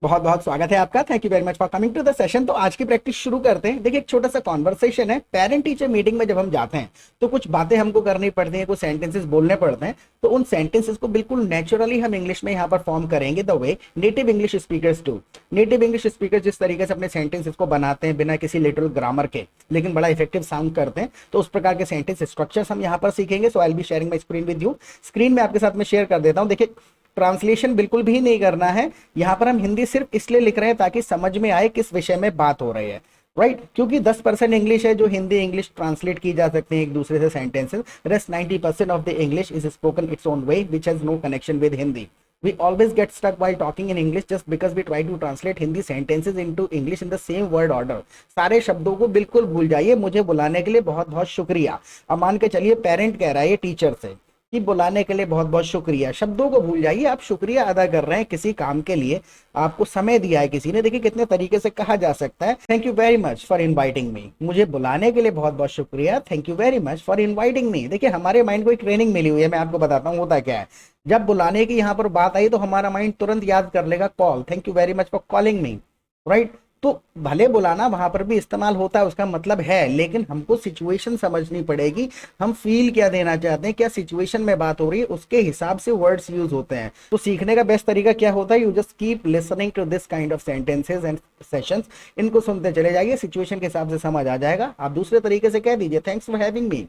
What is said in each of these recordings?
बहुत बहुत स्वागत है आपका। Thank you very much for coming to the session. तो आज की प्रैक्टिस शुरू करते हैं। देखिए, एक छोटा सा कॉन्वर्सेशन है। पेरेंट टीचर मीटिंग में जब हम जाते हैं तो कुछ बातें हमको करनी पड़ती हैं, कुछ सेंटेंसेस बोलने पड़ते हैं। तो उन सेंटेंसेस को बिल्कुल नेचुरली हम इंग्लिश में यहाँ पर फॉर्म करेंगे the way native English speakers do. Native English speaker जिस तरीके से अपने सेंटेंसेस को बनाते हैं बिना किसी लिटरल ग्रामर के, लेकिन बड़ा इफेक्टिव साउंड करते हैं, तो उस प्रकार के सेंटेंस स्ट्रक्चर्स हम यहाँ पर सीखेंगे। So I will be sharing my screen with you. Screen में आपके साथ में शेयर कर देता हूँ। देखिए, ट्रांसलेशन बिल्कुल भी नहीं करना है। यहां पर हम हिंदी सिर्फ इसलिए लिख रहे हैं ताकि समझ में आए किस विषय में बात हो रही है, राइट क्योंकि 10% इंग्लिश है जो हिंदी इंग्लिश ट्रांसलेट की जा सकते हैं एक दूसरे से sentences. Rest 90% of the English is spoken its own way which has no connection with Hindi. We always get stuck while talking in English just because we try to translate Hindi sentences into English in the same word order। सारे शब्दों को बिल्कुल भूल जाइए। मुझे बुलाने के लिए बहुत बहुत शुक्रिया। अब मान के चलिए पेरेंट कह रहा है ये टीचर से कि बुलाने के लिए बहुत बहुत शुक्रिया। शब्दों को भूल जाइए, आप शुक्रिया अदा कर रहे हैं किसी काम के लिए, आपको समय दिया है किसी ने। देखिए कितने तरीके से कहा जा सकता है। Thank you very much for inviting me. मुझे बुलाने के लिए बहुत बहुत शुक्रिया। Thank you very much for inviting me. देखिए हमारे माइंड को एक ट्रेनिंग मिली हुई है, मैं आपको बताता हूँ होता क्या है। जब बुलाने की यहाँ पर बात आई तो हमारा माइंड तुरंत याद कर लेगा call. Thank you very much for calling me, right. तो भले बुलाना वहां पर भी इस्तेमाल होता है, उसका मतलब है, लेकिन हमको सिचुएशन समझनी पड़ेगी। हम फील क्या देना चाहते हैं, क्या सिचुएशन में बात हो रही है, उसके हिसाब से वर्ड्स यूज होते हैं। तो सीखने का बेस्ट तरीका क्या होता है? You just keep listening to this kind of sentences and sessions. इनको सुनते चले जाइए, सिचुएशन के हिसाब से समझ आ जाएगा। आप दूसरे तरीके से कह दीजिए thanks for having me,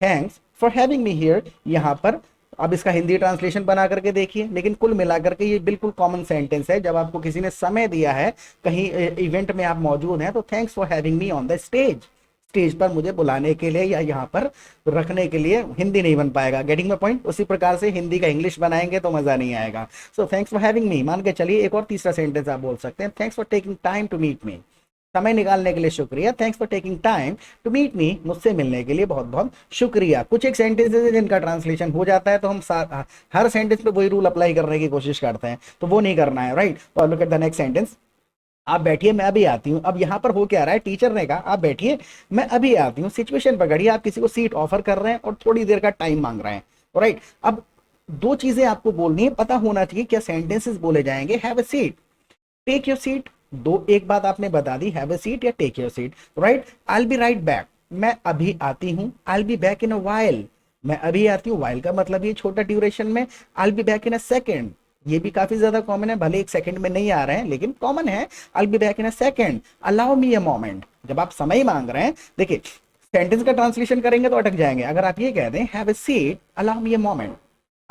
thanks for having me here. यहाँ पर अब इसका हिंदी ट्रांसलेशन बना करके देखिए। लेकिन कुल मिलाकर के ये बिल्कुल कॉमन सेंटेंस है। जब आपको किसी ने समय दिया है, कहीं इवेंट में आप मौजूद हैं, तो thanks for having me on the stage. Stage पर मुझे बुलाने के लिए या यहाँ पर रखने के लिए हिंदी नहीं बन पाएगा। Getting my point? उसी प्रकार से हिंदी का इंग्लिश बनाएंगे तो मजा नहीं आएगा। So thanks for having me. मान के चलिए एक और तीसरा सेंटेंस आप बोल सकते हैं, thanks for taking time to meet me. समय निकालने के लिए शुक्रिया। Thanks for taking time to meet me. मुझसे मिलने के लिए बहुत बहुत शुक्रिया। कुछ एक सेंटेंसेस है जिनका ट्रांसलेशन हो जाता है तो हम हर सेंटेंस पे वही रूल अप्लाई करने की कोशिश करते हैं, तो वो नहीं करना है, राइट। और look at the next sentence. आप बैठिए मैं अभी आती हूँ। अब यहाँ पर हो क्या रहा है? टीचर ने कहा आप बैठिए मैं अभी आती हूँ। सिचुएशन पकड़िए, आप किसी को सीट ऑफर कर रहे हैं और थोड़ी देर का टाइम मांग रहे हैं, राइट। अब दो चीजें आपको बोलनी है, पता होना चाहिए क्या सेंटेंसेस बोले जाएंगे। Have a seat, take your seat. दो एक बात आपने बता दी, हैव अ सीट या take your seat, right. I will be right back, मैं अभी आती हूं। I will be back in a while, मैं अभी आती हूँ। व्हाइल का मतलब ये छोटा ड्यूरेशन में। आई will be back in a second, ये भी काफी ज्यादा कॉमन है, भले एक सेकंड में नहीं आ रहे हैं लेकिन कॉमन है। आई will be back in a second. Allow me a moment, जब आप समय मांग रहे हैं, देखिए सेंटेंस का ट्रांसलेशन करेंगे तो अटक जाएंगे। अगर आप ये कह दें have a seat allow me a moment,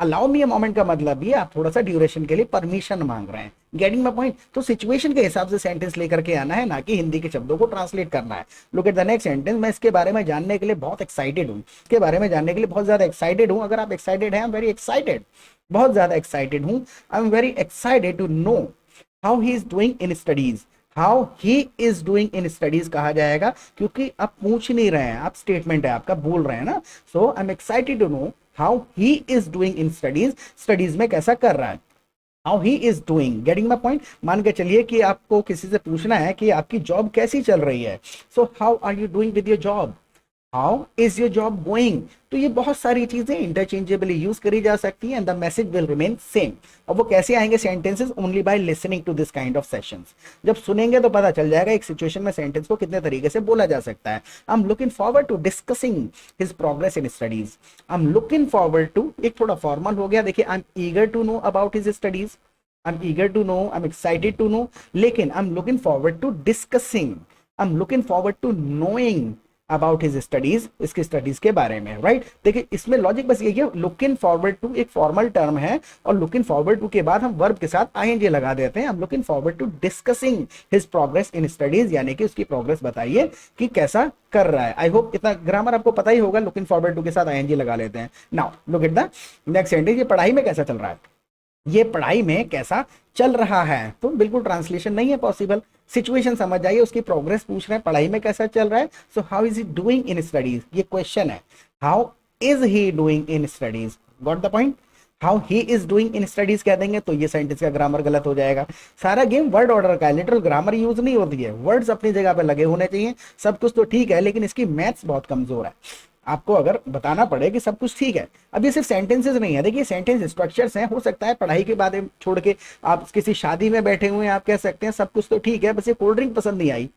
allow me a moment का मतलब ये आप थोड़ा सा ड्यूरेशन के लिए परमिशन मांग रहे हैं। Getting my point? तो सिचुएशन के हिसाब से सेंटेंस लेकर के आना है, ना कि हिंदी के शब्दों को ट्रांसलेट करना है। Look at the next sentence. मैं इसके बारे में जानने के लिए बहुत एक्साइटेड हूँ, इसके बारे में जानने के लिए बहुत ज्यादा एक्साइटेड हूँ। अगर आप एक्साइटेड हैं, आई एम वेरी एक्साइटेड, बहुत ज्यादा एक्साइटेड हूँ। I am very excited to know how he is doing in studies. How he is doing in studies कहा जाएगा, क्योंकि आप पूछ नहीं रहे हैं, आप स्टेटमेंट है आपका, बोल रहे हैं ना। So I am excited to know how he is doing in studies, studies में कैसा कर रहा है। How he is doing. Getting my point? मान के चलिए कि आपको किसी से पूछना है कि आपकी जॉब कैसी चल रही है। So how are you doing with your job, how is your job going. तो ये बहुत सारी चीजें इंटरचेंजेबली यूज करी जा सकती हैं and the message will remain same. अब वो कैसे आएंगे sentences? Only by listening to this kind of sessions. जब सुनेंगे तो पता चल जाएगा एक सिचुएशन में सेंटेंस को कितने तरीके से बोला जा सकता है। I am looking forward to discussing his progress in studies. I am looking forward to, एक थोड़ा फॉर्मल हो गया। देखिए, I am eager to know about his studies, I am eager to know, I am excited to know, लेकिन I am looking forward to discussing, I am looking forward to knowing about his studies, इसकी studies के बारे में, right. देखिए इसमें logic बस यही है, लुकिंग फॉरवर्ड टू एक फॉर्मल टर्म है और लुकिंग फॉरवर्ड टू के बाद हम वर्ब के साथ आईएनजी लगा देते हैं। हम looking forward to discussing his progress in studies, यानी कि उसकी प्रोग्रेस बताइए कि कैसा कर रहा है। आई होप इतना ग्रामर आपको पता ही होगा। लुकिंग फॉरवर्ड टू के साथ आईएनजी लगा लेते हैं। Now look at the next sentence. ये पढ़ाई में कैसा चल रहा है, ये पढ़ाई में कैसा चल रहा है। तो बिल्कुल ट्रांसलेशन नहीं है पॉसिबल। सिचुएशन समझ जाइए, उसकी प्रोग्रेस पूछ रहे हैं, पढ़ाई में कैसा चल रहा है। So how is he doing in studies, ये क्वेश्चन है। How is he doing in studies, got the point. How he is doing in studies कह देंगे तो ये सेंटेंस का ग्रामर गलत हो जाएगा। सारा गेम वर्ड ऑर्डर का है, लिटरल ग्रामर यूज नहीं होती है। वर्ड्स अपनी जगह पे लगे होने चाहिए। सब कुछ तो ठीक है, लेकिन इसकी मैथ्स बहुत कमजोर है। आपको अगर बताना पड़े कि सब कुछ ठीक है। अब ये सिर्फ सेंटेंसेस नहीं है, देखिए सेंटेंस स्ट्रक्चर्स हैं, हो सकता है पढ़ाई के बाद छोड़ के आप किसी शादी में बैठे हुए हैं, आप कह सकते हैं सब कुछ तो ठीक है, बस ये कोल्ड ड्रिंक पसंद नहीं आई,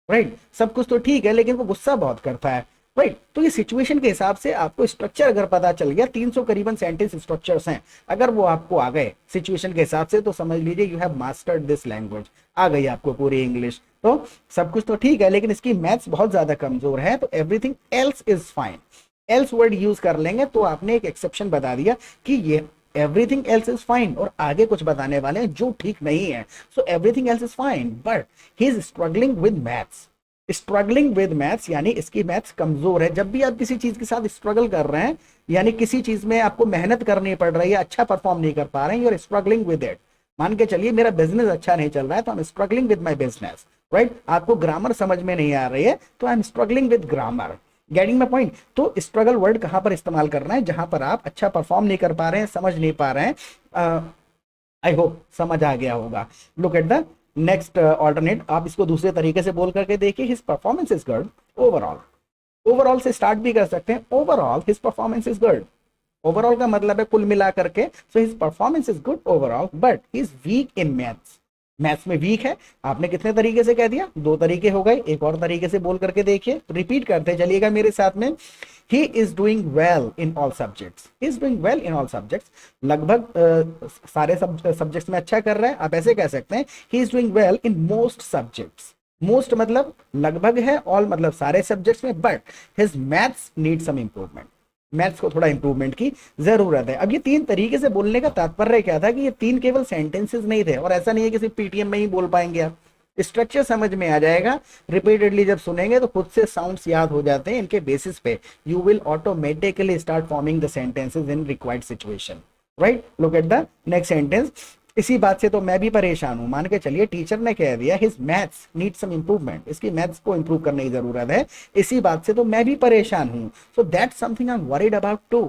राइट, सब कुछ तो ठीक है लेकिन वो गुस्सा बहुत करता है, राइट। तो ये सिचुएशन के हिसाब से आपको स्ट्रक्चर अगर पता चल गया, 300 करीबन सेंटेंस स्ट्रक्चर्स हैं, अगर वो आपको आ गए सिचुएशन के हिसाब से, तो समझ लीजिए you have mastered this language, आ गई आपको पूरी इंग्लिश। तो सब कुछ तो ठीक है लेकिन इसकी मैथ्स बहुत ज्यादा कमजोर है, तो everything else is fine, else word use कर लेंगे, तो आपने एक एक्सेप्शन बता दिया कि ये एवरीथिंग एल्स इज फाइन, और आगे कुछ बताने वाले हैं जो ठीक नहीं है। So everything else is fine but he is struggling with maths, struggling with maths यानी इसकी मैथ्स कमजोर है। जब भी आप किसी चीज के साथ स्ट्रगल कर रहे हैं, यानी किसी चीज में आपको मेहनत करनी पड़ रही है, अच्छा परफॉर्म नहीं कर पा रहे हैं, you are struggling with it. मान के चलिए मेरा बिजनेस अच्छा नहीं चल रहा है, तो I am struggling with my business, right. आपको ग्रामर समझ में नहीं आ रही है, तो I am struggling with grammar, getting my point. तो स्ट्रगल वर्ड कहां पर इस्तेमाल करना है, जहां पर आप अच्छा परफॉर्म नहीं कर पा रहे हैं, समझ नहीं पा रहे हैं। आई होप समझ आ गया होगा। Look at the next alternate, आप इसको दूसरे तरीके से बोल करके देखिए, his performance is good overall. Overall से स्टार्ट भी कर सकते हैं, overall his performance is good. Overall का मतलब है कुल मिला करके, so his performance is good overall but he is weak in maths, maths में वीक है। आपने कितने तरीके से कह दिया, 2 तरीके हो गए, एक और तरीके से बोल करके देखिए, रिपीट करते चलिएगा मेरे साथ में। ही is doing well in all subjects, he is doing well in all subjects, लगभग सारे सब्जेक्ट्स में अच्छा कर रहा है। आप ऐसे कह सकते हैं he is doing well in most subjects, most मतलब लगभग है, ऑल मतलब सारे सब्जेक्ट्स में, but his maths need some improvement, maths को थोड़ा इंप्रूवमेंट की जरूरत है। अब ये 3 तरीके से बोलने का तात्पर्य क्या था कि ये 3 केवल सेंटेंसेस नहीं थे, और ऐसा नहीं है कि सिर्फ पीटीएम में ही बोल पाएंगे आप, स्ट्रक्चर समझ में आ जाएगा, रिपीटेडली जब सुनेंगे तो खुद से साउंड्स याद हो जाते हैं, इनके बेसिस पे you will automatically start forming the sentences in required situation, right. Look at the next sentence. इसी बात से तो मैं भी परेशान हूं, मान के चलिए टीचर ने कह दिया his maths need some improvement, इसकी मैथ्स को इंप्रूव करने की जरूरत है, इसी बात से तो मैं भी परेशान हूं। So that's something I am worried about too,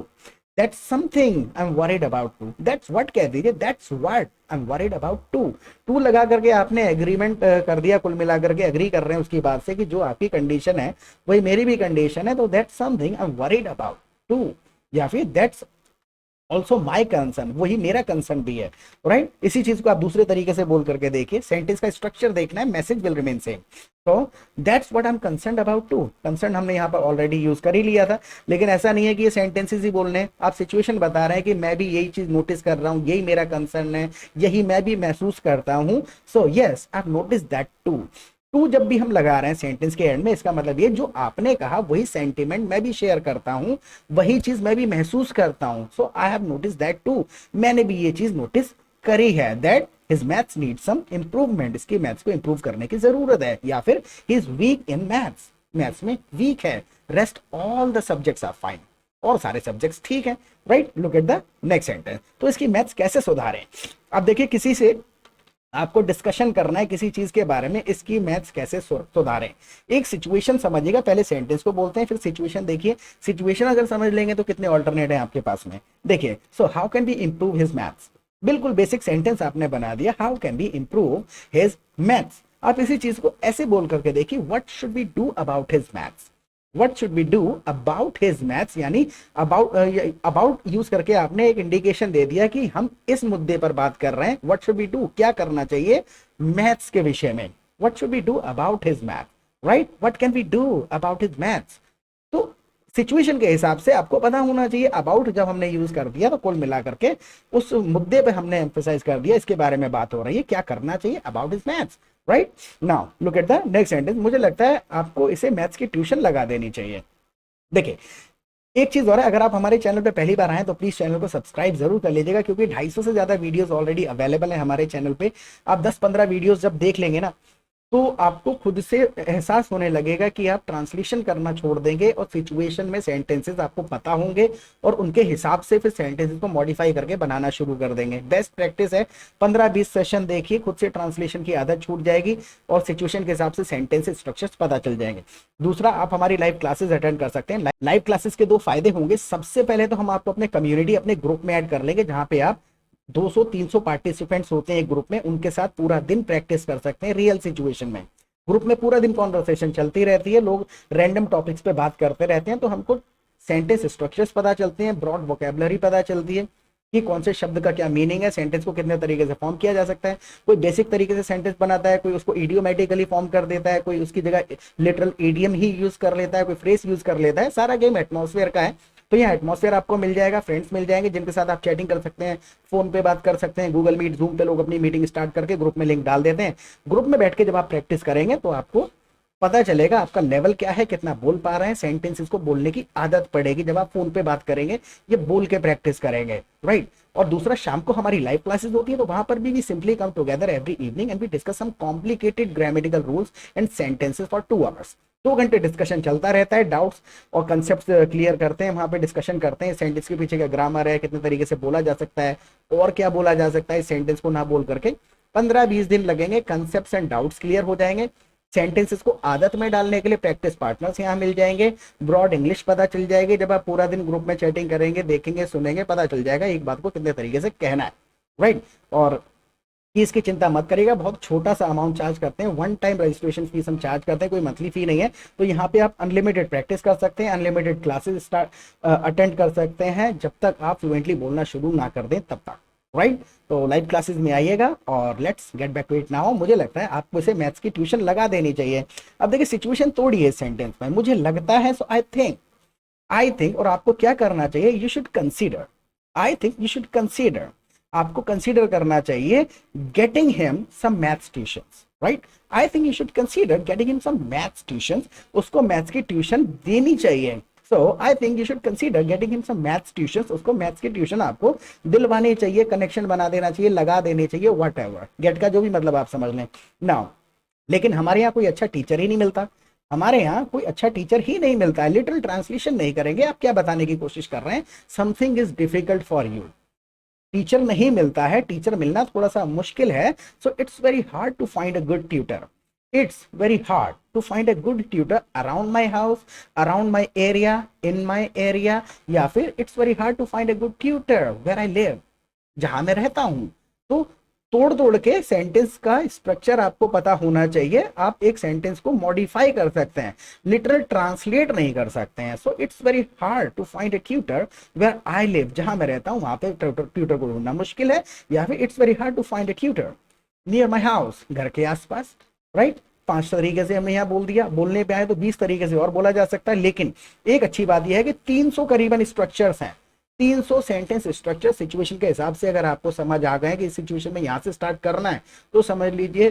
that's something I am worried about too, that's what कह दीजिए, that's what I am worried about too. Too लगा करके आपने एग्रीमेंट कर दिया, कुल मिला करके एग्री कर रहे हैं उसकी बात से कि जो आपकी कंडीशन है वही मेरी भी कंडीशन है, तो that's something I am worried about too, या फिर दैट्स ऑल्सो माई कंसर्न, वही मेरा कंसर्न भी है, राइट। इसी चीज को आप दूसरे तरीके से बोल करके देखिए, सेंटेंस का स्ट्रक्चर देखना है, मैसेज विल रिमेन सेम। तो that's what I am concern about too, concern हमने यहाँ पर ऑलरेडी यूज कर ही लिया था, लेकिन ऐसा नहीं है कि ये सेंटेंसेस ही बोलने हैं, आप सिचुएशन बता रहे हैं कि मैं भी यही चीज नोटिस कर रहा हूँ, यही मेरा कंसर्न है, यही मैं भी महसूस करता हूँ। So yes I have notice that too. Too जब भी हम लगा रहे हैं सेंटेंस के एंड में, इसका मतलब ये जो आपने कहा वही सेंटीमेंट मैं भी शेयर करता हूं, वही चीज मैं भी महसूस करता हूं। So I have notice that too, मैंने भी ये चीज नोटिस करी है, that his maths need some improvement, इसकी मैथ्स को इंप्रूव करने की जरूरत है, या फिर he is weak in maths, maths में वीक है, rest all the subjects are fine, और सारे सब्जेक्ट्स ठीक है, right. Look at the next sentence. तो इसकी मैथ्स कैसे सुधारें, अब देखिए किसी से आपको डिस्कशन करना है किसी चीज के बारे में, इसकी मैथ्स कैसे सुधारें। एक सिचुएशन समझिएगा, पहले सेंटेंस को बोलते हैं फिर सिचुएशन देखिए, सिचुएशन अगर समझ लेंगे तो कितने ऑल्टरनेट हैं आपके पास में। देखिए, so how can be improve his maths, बिल्कुल बेसिक सेंटेंस आपने बना दिया, how can be improve his maths. आप इसी चीज को ऐसे बोल करके देखिए, what should be do about his maths, what should be do about his maths, यानी अबाउट यूज करके आपने एक इंडिकेशन दे दिया कि हम इस मुद्दे पर बात कर रहे हैं, व्हाट शुड बी डू, क्या करना चाहिए मैथ्स के विषय में, what should be do about his math, right, what can be do about his maths. तो सिचुएशन के हिसाब से आपको पता होना चाहिए, अबाउट जब हमने यूज कर दिया तो कुल मिला करके उस मुद्दे पे हमने एम्फेसाइज कर दिया, इसके बारे में बात हो रही है, क्या करना चाहिए about his maths, right. Now look at the next sentence. मुझे लगता है आपको इसे मैथ्स की ट्यूशन लगा देनी चाहिए। देखिए एक चीज और है, अगर आप हमारे चैनल पे पहली बार आए तो प्लीज चैनल को सब्सक्राइब जरूर कर लीजिएगा, क्योंकि 250 से ज्यादा वीडियोस ऑलरेडी अवेलेबल है हमारे चैनल पे। आप 10-15 वीडियोस जब देख लेंगे ना, तो आपको खुद से एहसास होने लगेगा कि आप ट्रांसलेशन करना छोड़ देंगे, और सिचुएशन में सेंटेंसेस आपको पता होंगे, और उनके हिसाब से फिर सेंटेंसेस को मॉडिफाई करके बनाना शुरू कर देंगे। बेस्ट प्रैक्टिस है, 15-20 सेशन देखिए, खुद से ट्रांसलेशन की आदत छूट जाएगी, और सिचुएशन के हिसाब से सेंटेंस स्ट्रक्चर्स पता चल जाएंगे। दूसरा, आप हमारी लाइव क्लासेस अटेंड कर सकते हैं। लाइव क्लासेस के 2 फायदे होंगे। सबसे पहले तो हम आपको अपने कम्युनिटी, अपने ग्रुप में ऐड कर लेंगे, जहां पे आप 200-300 पार्टिसिपेंट्स होते हैं एक ग्रुप में, उनके साथ पूरा दिन प्रैक्टिस कर सकते हैं रियल सिचुएशन में। ग्रुप में पूरा दिन कॉन्वर्सेशन चलती रहती है, लोग रैंडम टॉपिक्स पे बात करते रहते हैं, तो हमको सेंटेंस स्ट्रक्चर्स पता चलते हैं, ब्रॉड वोकेबलरी पता चलती है कि कौन से शब्द का क्या मीनिंग है, सेंटेंस को कितने तरीके से फॉर्म किया जा सकता है। कोई बेसिक तरीके से सेंटेंस बनाता है, कोई उसको इडियोमेटिकली फॉर्म कर देता है, कोई उसकी जगह लिटरल इडियम ही यूज कर लेता है, कोई फ्रेज यूज कर लेता है। सारा गेम एटमॉस्फेयर का है। तो यहाँ एटमॉस्फेयर आपको मिल जाएगा, फ्रेंड्स मिल जाएंगे जिनके साथ आप चैटिंग कर सकते हैं, फोन पे बात कर सकते हैं, गूगल मीट, जूम पे लोग अपनी मीटिंग स्टार्ट करके ग्रुप में लिंक डाल देते हैं। ग्रुप में बैठ के जब आप प्रैक्टिस करेंगे तो आपको पता चलेगा आपका लेवल क्या है, कितना बोल पा रहे हैं, सेंटेंसेस को बोलने की आदत पड़ेगी जब आप फोन पे बात करेंगे, ये बोल के प्रैक्टिस करेंगे, राइट। और दूसरा, शाम को हमारी लाइव क्लासेस होती है, तो वहां पर भी we simply come together every evening and we discuss some complicated grammatical rules and sentences for 2 hours. 2 घंटे डिस्कशन चलता रहता है, डाउट्स और कंसेप्ट क्लियर करते हैं, वहां पे डिस्कशन करते हैं, सेंटेंस के पीछे क्या ग्रामर है, कितने तरीके से बोला जा सकता है और क्या बोला जा सकता है सेंटेंस को ना बोल करके। 15-20 दिन लगेंगे, कंसेप्ट एंड डाउट्स क्लियर हो जाएंगे, सेंटेंसेस को आदत में डालने के लिए प्रैक्टिस पार्टनर्स यहाँ मिल जाएंगे, ब्रॉड इंग्लिश पता चल जाएगी। जब आप पूरा दिन ग्रुप में चैटिंग करेंगे, देखेंगे, सुनेंगे, पता चल जाएगा एक बात को कितने तरीके से कहना है, राइट। और फीस की चिंता मत करिएगा, बहुत छोटा सा अमाउंट चार्ज करते हैं, 1 टाइम रजिस्ट्रेशन फीस हम चार्ज करते हैं, कोई मंथली फी नहीं है। तो यहाँ पे आप अनलिमिटेड प्रैक्टिस कर सकते हैं, अनलिमिटेड क्लासेस अटेंड कर सकते हैं, जब तक आप फ्लुएंटली बोलना शुरू ना कर दें तब तक, राइट। तो लाइव क्लासेस में आइएगा और let's get back to it now. मुझे लगता है आपको इसे मैथ्स की ट्यूशन लगा देनी चाहिए। अब देखिए सिचुएशन तोड़िए सेंटेंस में, मुझे लगता है, सो आई थिंक, और आपको क्या करना चाहिए, you should consider, I think you should consider, आपको कंसीडर करना चाहिए getting him some maths tuitions, right. I think you should consider getting him some maths tuitions, उसको मैथ्स की ट्यूशन देनी चाहिए। So I think you should consider getting him some maths tuitions, उसको maths की tuition आपको दिलवानी चाहिए, connection बना देना चाहिए, लगा देनी चाहिए, वट एवर, गेट का जो भी मतलब आप समझ लें नाउ। लेकिन हमारे यहाँ कोई अच्छा टीचर ही नहीं मिलता, हमारे यहाँ कोई अच्छा टीचर ही नहीं मिलता है, लिटरल ट्रांसलेशन नहीं करेंगे, आप क्या बताने की कोशिश कर रहे हैं, something is difficult for you, teacher नहीं मिलता है, टीचर मिलना थोड़ा सा मुश्किल है। So it's very hard to find a good tutor, it's very hard to find a good tutor around my house, around my area, in my area, या फिर it's very hard to find a good tutor where I live, जहां मैं रहता हूं। तो तोड़ तोड़ के सेंटेंस का स्ट्रक्चर आपको पता होना चाहिए, आप एक सेंटेंस को मॉडिफाई कर सकते हैं, लिटरल ट्रांसलेट नहीं कर सकते हैं। So it's very hard to find a tutor where I live, जहां मैं रहता हूं वहां पे ट्यूटर को ढूंढना मुश्किल है, या फिर it's very hard to find a tutor near my house, घर के आसपास, राइट। 5 तरीके से हमने यहाँ बोल दिया, बोलने पे आए तो 20 तरीके से और बोला जा सकता है। लेकिन एक अच्छी बात यह है कि 300 करीबन स्ट्रक्चर्स हैं, 300 सेंटेंस स्ट्रक्चर सिचुएशन के हिसाब से अगर आपको समझ आ गए कि इस सिचुएशन में यहाँ से स्टार्ट करना है, तो समझ लीजिए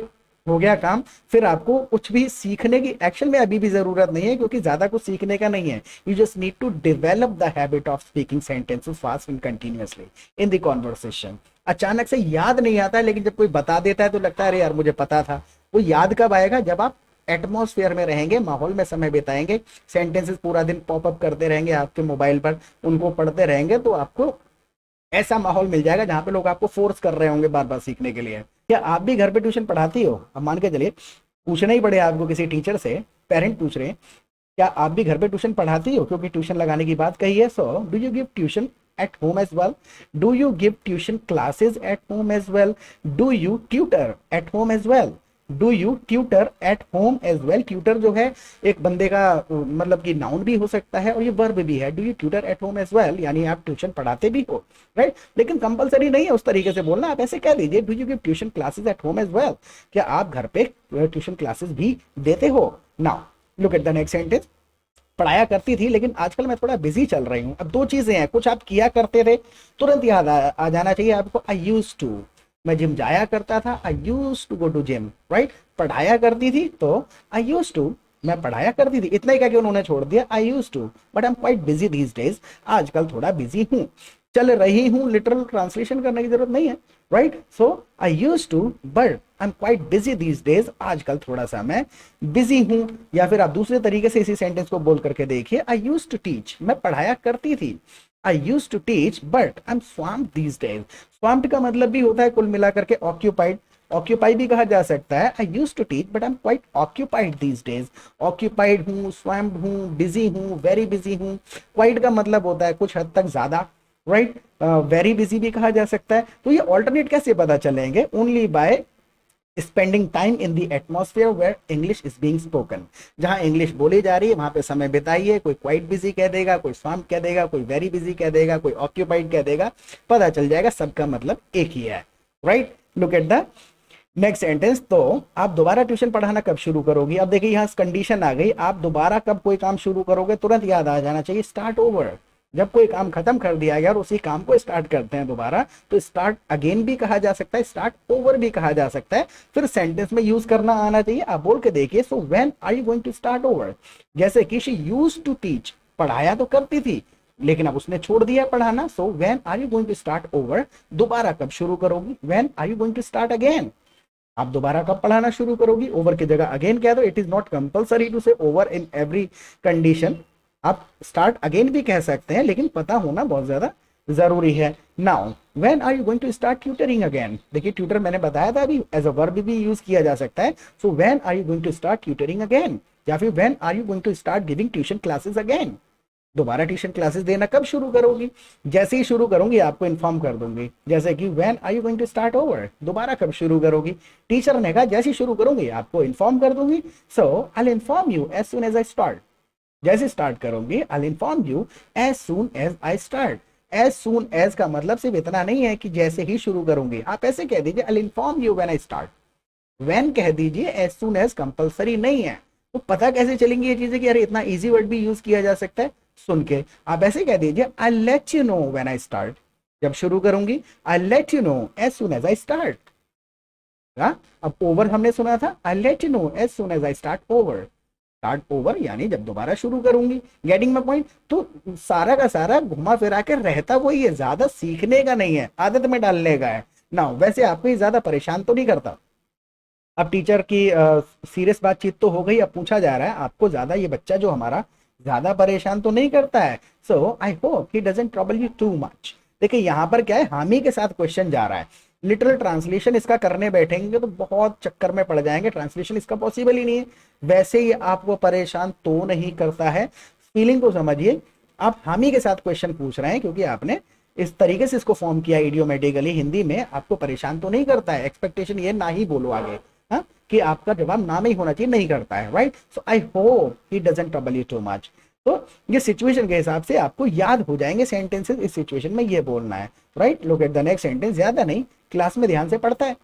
हो गया काम। फिर आपको कुछ भी सीखने की एक्शन में अभी भी जरूरत नहीं है, क्योंकि ज्यादा कुछ सीखने का नहीं है। You just need to develop the habit of speaking sentences fast and continuously in the conversation. अचानक से याद नहीं आता है, लेकिन जब कोई बता देता है तो लगता है अरे यार मुझे पता था। वो याद कब आएगा, जब आप एटमॉस्फेयर में रहेंगे, माहौल में समय बिताएंगे, सेंटेंसेस पूरा दिन पॉपअप करते रहेंगे आपके मोबाइल पर, उनको पढ़ते रहेंगे, तो आपको ऐसा माहौल मिल जाएगा जहां पे लोग आपको फोर्स कर रहे होंगे बार बार सीखने के लिए। क्या आप भी घर पे ट्यूशन पढ़ाती हो? अब मान के चलिए पूछना ही पड़े आपको किसी टीचर से, पेरेंट पूछ रहे हैं क्या आप भी घर पे ट्यूशन पढ़ाती हो, क्योंकि ट्यूशन लगाने की बात कही है। So do you give tuition at home as well? Do you give tuition classes at home as well? Do you tutor at home as well? Do you tutor at home as well? tutor जो है एक बंदे का मतलब कि noun भी हो सकता है और ये वर्ब भी है। Do you tutor at home as well? यानी आप ट्यूशन पढ़ाते भी हो, राइट। लेकिन कंपलसरी नहीं है उस तरीके से बोलना, आप ऐसे कह दीजिए do you give tuition classes at home as well? क्या आप घर पे ट्यूशन क्लासेस भी देते हो? Now look at the next sentence. पढ़ाया करती थी लेकिन आजकल मैं थोड़ा बिजी चल रही हूँ। अब 2 चीजें हैं, कुछ आप किया करते थे तुरंत याद आ जाना चाहिए आपको। आई यूज टू, मैं जिम जाया करता था, I use to go to gym, right. पढ़ाया करती थी तो आई यूज टू, मैं पढ़ाया करती थी, इतना ही कह के उन्होंने छोड़ दिया I use to, but I am quite busy these days, आजकल थोड़ा बिजी हूँ, चल रही हूँ। लिटरल ट्रांसलेशन करने की जरूरत नहीं है, right. So I use to but I am quite busy these days, आजकल थोड़ा सा मैं बिजी हूं। या फिर आप दूसरे तरीके से इसी सेंटेंस को बोल करके देखिए, आई यूज टू टीच, मैं पढ़ाया करती थी, I use to teach but I am swamped these days. Swamped का मतलब भी होता है कुल मिलाकर के ऑक्यूपाइड, ऑक्यूपाई भी कहा जा सकता है। I use to teach but I am quite occupied these days, occupied हूँ, स्वाम्प्ड हूँ, बिजी हूँ, वेरी बिजी हूँ। क्वाइट का मतलब होता है कुछ हद तक ज्यादा, राइट। वेरी बिजी भी कहा जा सकता है। तो ये ऑल्टरनेट कैसे पता चलेंगे? Only by spending time in the atmosphere where English is being spoken, जहां इंग्लिश बोली जा रही है वहां पे समय बिताइए। कोई क्वाइट बिजी कह देगा, कोई स्वाम्प कह देगा, कोई वेरी बिजी कह देगा, कोई ऑक्यूपाइड कह देगा, पता चल जाएगा सबका मतलब एक ही है, right. Look at the next sentence. तो आप दोबारा ट्यूशन पढ़ाना कब शुरू करोगी? अब देखिए यहाँ कंडीशन आ गई, आप दोबारा कब कोई काम शुरू करोगे, तुरंत याद आ जाना चाहिए स्टार्ट ओवर। जब कोई काम खत्म कर दिया गया और उसी काम को स्टार्ट करते हैं दोबारा, तो स्टार्ट अगेन भी कहा जा सकता है, स्टार्ट ओवर भी कहा जा सकता है। फिर सेंटेंस में यूज करना आना चाहिए। आप बोल के देखिए, so when are you going to start over? जैसे कि शी यूज्ड टू टीच, पढ़ाया तो करती थी लेकिन अब उसने छोड़ दिया पढ़ाना। So when are you going to start over? दोबारा कब शुरू करोगी? When are you going to start again? आप दोबारा कब पढ़ाना शुरू करोगी? ओवर की जगह अगेन कह दो। It is not compulsory to say over in every condition. आप स्टार्ट अगेन भी कह सकते हैं, लेकिन पता होना बहुत ज्यादा जरूरी है। Now when are you going to start tutoring again? देखिए ट्यूटर मैंने बताया था अभी एज अ वर्ब भी यूज किया जा सकता है। So when are you going to start tutoring again, या फिर when are you going to start giving tuition classes again? दोबारा ट्यूशन क्लासेस देना कब शुरू करोगी? जैसे ही शुरू करूंगी आपको इन्फॉर्म कर दूंगी। जैसे कि when are you going to start over? दोबारा कब शुरू करोगी? टीचर ने कहा जैसे ही शुरू करूंगी आपको इन्फॉर्म कर दूंगी। So I will inform you as soon as I start. जैसे स्टार्ट करूंगी I will inform you as soon as I start. As soon as का मतलब सिर्फ इतना नहीं है कि जैसे ही शुरू करूंगी, आप ऐसे कह दीजिए आई will inform you when I start. When कह दीजिए, एज सून एज कंपल्सरी नहीं है। तो पता कैसे चलेंगी ये चीजें कि अरे इतना इजी वर्ड भी यूज किया जा सकता है? सुन के आप ऐसे कह दीजिए I let you know when I start. जब शुरू करूंगी I let you know as soon as I start. अब ओवर हमने सुना था, I let you know as soon as I start over. Start over यानी जब दोबारा शुरू करूंगी। Getting my point? तो सारा का सारा घुमा फिरा के रहता वही है, ज्यादा सीखने का नहीं है, आदत में डालने का है ना। वैसे आपको ये ज्यादा परेशान तो नहीं करता। अब टीचर की सीरियस बातचीत तो हो गई, अब पूछा जा रहा है आपको ज्यादा ये बच्चा जो हमारा ज्यादा परेशान तो नहीं करता है? So I hope he doesn't trouble you too much. देखिए यहाँ पर क्या है, हामी के साथ क्वेश्चन जा रहा है। लिटरल ट्रांसलेशन इसका करने बैठेंगे तो बहुत चक्कर में पड़ जाएंगे, ट्रांसलेशन इसका पॉसिबल ही नहीं है। वैसे ही आपको परेशान तो नहीं करता है, फीलिंग को समझिए। आप हामी के साथ क्वेश्चन पूछ रहे हैं क्योंकि आपने इस तरीके से इसको फॉर्म किया इडियोमेटिकली हिंदी में, आपको परेशान तो नहीं करता है। एक्सपेक्टेशन ये ना ही बोलो आगे, हाँ, कि आपका जवाब ना में ही होना चाहिए, नहीं करता है, right. So I hope he doesn't trouble you too much. तो ये सिचुएशन के हिसाब से आपको याद हो जाएंगे सेंटेंसेस, इस सिचुएशन में ये बोलना है, right. Look at the next sentence. ज्यादा नहीं, क्लास में ध्यान से पढ़ता है,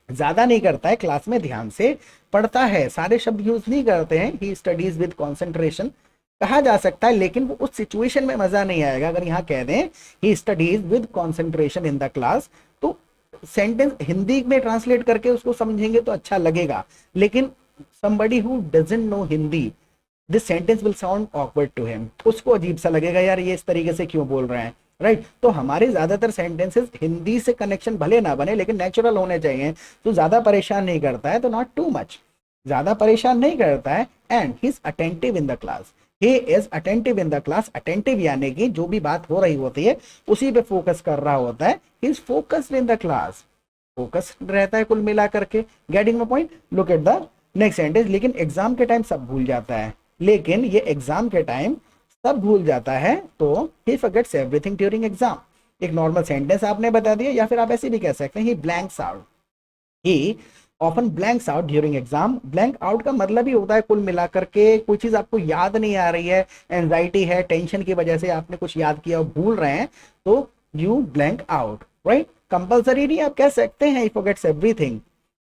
ज्यादा नहीं करता है, क्लास में ध्यान से पढ़ता है। सारे शब्द यूज नहीं करते हैं। ही स्टडीज विद कॉन्सेंट्रेशन कहा जा सकता है, लेकिन वो उस सिचुएशन में मजा नहीं आएगा अगर यहाँ कह दें he studies with concentration in the class. तो सेंटेंस हिंदी में ट्रांसलेट करके उसको समझेंगे तो अच्छा लगेगा, लेकिन somebody who doesn't know Hindi, this sentence will sound awkward to him। उसको अजीब सा लगेगा, यार ये इस तरीके से क्यों बोल रहे हैं, राइट। तो हमारे ज्यादातर सेंटेंसेस हिंदी से कनेक्शन भले ना बने लेकिन नेचुरल होने चाहिए। तो ज्यादा परेशान नहीं करता है, तो नॉट टू मच, ज्यादा परेशान नहीं करता है। And he is attentive in the class. He is attentive in the class. Attentive यानी कि जो भी बात हो रही होती है उसी पे फोकस कर रहा होता है। He is focused in the class, focus रहता है कुल मिला करके। Getting my point? Look at the next sentence. लेकिन एग्जाम के टाइम सब भूल जाता है, लेकिन ये एग्जाम के टाइम सब भूल जाता है, तो ही फॉरगेट्स एवरीथिंग ड्यूरिंग एग्जाम। एक नॉर्मल सेंटेंस आपने बता दिया, या फिर आप ऐसे भी कह सकते हैं he blanks out. He often blanks out during exam. Blank out का मतलब ही होता है कुल मिलाकर के कोई चीज आपको याद नहीं आ रही है, एंजाइटी है, टेंशन की वजह से आपने कुछ याद किया और भूल रहे हैं, तो you blank out, right. Compulsory नहीं, आप कह सकते हैं he forgets everything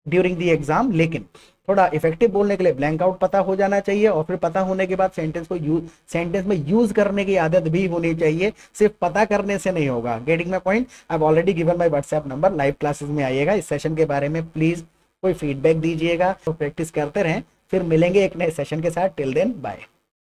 during the exam, लेकिन थोड़ा इफेक्टिव बोलने के लिए ब्लैंक आउट पता हो जाना चाहिए। और फिर पता होने के बाद सेंटेंस में यूज करने की आदत भी होनी चाहिए, सिर्फ पता करने से नहीं होगा। Getting my point? I have already given my WhatsApp number, live classes में आइएगा। इस सेशन के बारे में प्लीज कोई फीडबैक दीजिएगा, तो प्रैक्टिस करते रहें। फिर मिलेंगे एक नए सेशन के साथ। Till then bye.